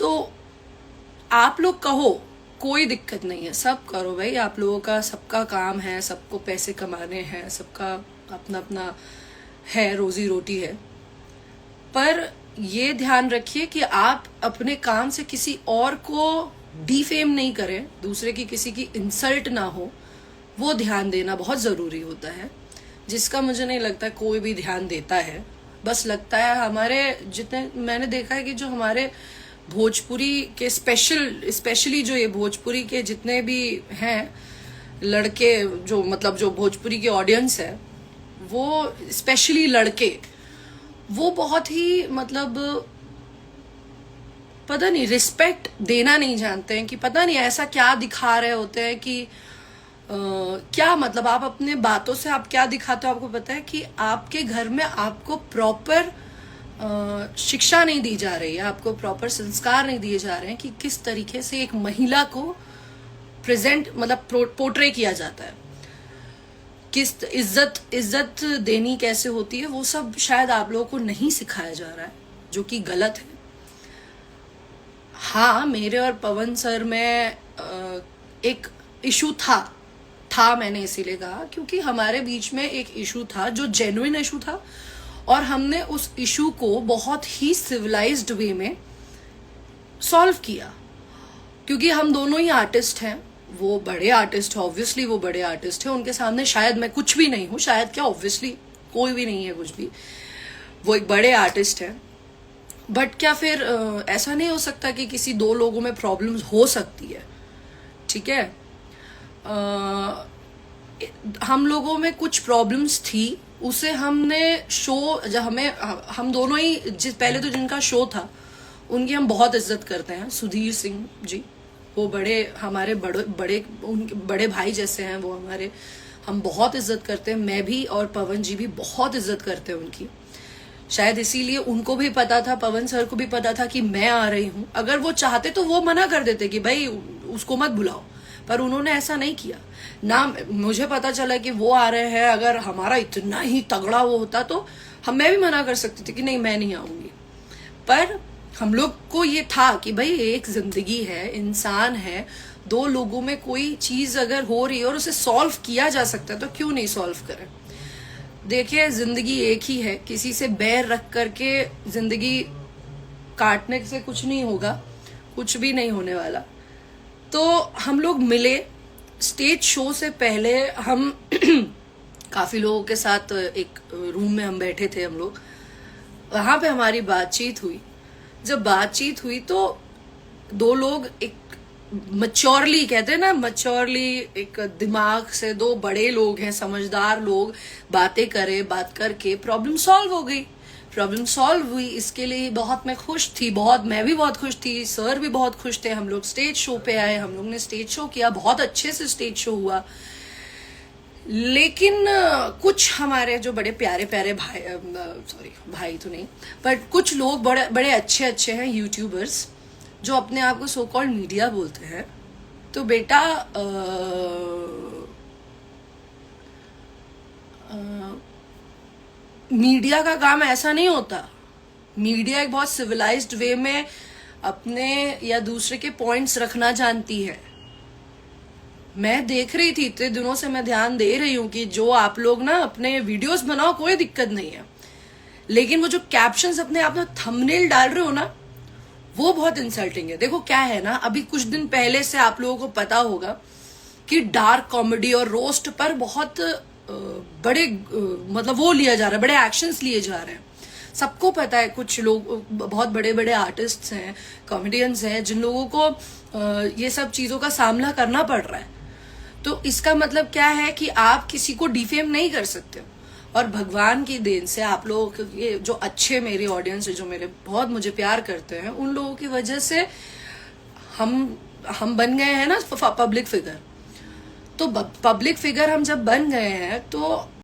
तो आप लोग कहो, कोई दिक्कत नहीं है, सब करो भाई, आप लोगों का सबका काम है, सबको पैसे कमाने हैं, सबका अपना अपना है, रोजी रोटी है। पर ये ध्यान रखिए कि आप अपने काम से किसी और को डिफेम नहीं करें, दूसरे की किसी की इंसल्ट ना हो, वो ध्यान देना बहुत ज़रूरी होता है, जिसका मुझे नहीं लगता कोई भी ध्यान देता है। बस लगता है हमारे जितने मैंने देखा है कि जो हमारे भोजपुरी के स्पेशली जो ये भोजपुरी के जितने भी हैं लड़के, जो मतलब जो भोजपुरी की ऑडियंस है, वो स्पेशली लड़के, वो बहुत ही मतलब पता नहीं रिस्पेक्ट देना नहीं जानते हैं, कि पता नहीं ऐसा क्या दिखा रहे होते हैं कि क्या मतलब आप अपने बातों से आप क्या दिखाते हो, आपको पता है कि आपके घर में आपको प्रॉपर शिक्षा नहीं दी जा रही है, आपको प्रॉपर संस्कार नहीं दिए जा रहे हैं कि किस तरीके से एक महिला को प्रेजेंट मतलब पोर्ट्रे किया जाता है, किस इज्जत देनी कैसे होती है, वो सब शायद आप लोगों को नहीं सिखाया जा रहा है, जो कि गलत है। हाँ, मेरे और पवन सर में एक इशू था मैंने इसीलिए कहा क्योंकि हमारे बीच में एक इशू था जो जेन्युइन इशू था, और हमने उस इशू को बहुत ही सिविलाइज्ड वे में सॉल्व किया, क्योंकि हम दोनों ही आर्टिस्ट हैं। वो बड़े आर्टिस्ट है, ऑब्वियसली वो बड़े आर्टिस्ट है, उनके सामने शायद मैं कुछ भी नहीं हूँ, शायद क्या, ऑब्वियसली कोई भी नहीं है कुछ भी, वो एक बड़े आर्टिस्ट है। बट क्या फिर ऐसा नहीं हो सकता कि किसी दो लोगों में प्रॉब्लम्स हो सकती है, ठीक है। हम लोगों में कुछ प्रॉब्लम्स थी, उसे हमने शो, जब हम दोनों ही पहले तो जिनका शो था उनकी हम बहुत इज्जत करते हैं, सुधीर सिंह जी, वो हमारे बड़े भाई जैसे हैं वो हमारे, हम बहुत इज्जत करते हैं, मैं भी और पवन जी भी बहुत इज्जत करते हैं उनकी। शायद इसीलिए उनको भी पता था, पवन सर को भी पता था कि मैं आ रही हूँ, अगर वो चाहते तो वो मना कर देते कि भाई उसको मत बुलाओ, पर उन्होंने ऐसा नहीं किया ना। मुझे पता चला कि वो आ रहे हैं, अगर हमारा इतना ही तगड़ा वो होता तो मैं भी मना कर सकती थी कि नहीं मैं नहीं आऊंगी, पर हम लोग को ये था कि भाई एक जिंदगी है, इंसान है, दो लोगों में कोई चीज अगर हो रही है और उसे सॉल्व किया जा सकता है तो क्यों नहीं सॉल्व करें। देखिए जिंदगी एक ही है, किसी से बैर रख करके जिंदगी काटने से कुछ नहीं होगा, कुछ भी नहीं होने वाला। तो हम लोग मिले स्टेज शो से पहले, हम काफी लोगों के साथ एक रूम में हम बैठे थे, हम लोग वहां पे हमारी बातचीत हुई। जब बातचीत हुई तो दो लोग एक मच्योरली, कहते हैं ना मच्योरली, एक दिमाग से दो बड़े लोग हैं, समझदार लोग, बातें करे, बात करके प्रॉब्लम सॉल्व हो गई। प्रॉब्लम सॉल्व हुई, इसके लिए बहुत मैं खुश थी, मैं भी बहुत खुश थी, सर भी बहुत खुश थे। हम लोग स्टेज शो पे आए, हम लोग ने स्टेज शो किया, बहुत अच्छे से स्टेज शो हुआ। लेकिन कुछ हमारे जो बड़े प्यारे प्यारे भाई, सॉरी भाई तो नहीं, पर कुछ लोग बड़े बड़े अच्छे हैं यूट्यूबर्स, जो अपने आप को सो कॉल्ड मीडिया बोलते हैं। तो बेटा मीडिया का काम ऐसा नहीं होता। मीडिया एक बहुत सिविलाइज्ड वे में अपने या दूसरे के पॉइंट्स रखना जानती है। मैं देख रही थी, इतने दिनों से मैं ध्यान दे रही हूँ कि जो आप लोग ना अपने वीडियोस बनाओ, कोई दिक्कत नहीं है, लेकिन वो जो कैप्शंस अपने आप में थंबनेल डाल रहे हो ना, वो बहुत इंसल्टिंग है। देखो क्या है ना, अभी कुछ दिन पहले से आप लोगों को पता होगा कि डार्क कॉमेडी और रोस्ट पर बहुत बड़े मतलब वो लिया जा रहा है, बड़े एक्शंस लिए जा रहे हैं। सबको पता है, कुछ लोग बहुत बड़े बड़े आर्टिस्ट हैं, कॉमेडियंस हैं, जिन लोगों को ये सब चीजों का सामना करना पड़ रहा है। तो इसका मतलब क्या है कि आप किसी को डिफेम नहीं कर सकते हो। और भगवान की देन से आप लोग, ये जो अच्छे मेरे ऑडियंस है, जो मेरे बहुत मुझे प्यार करते हैं, उन लोगों की वजह से हम बन गए हैं ना पब्लिक फिगर। तो पब्लिक फिगर हम जब बन गए हैं तो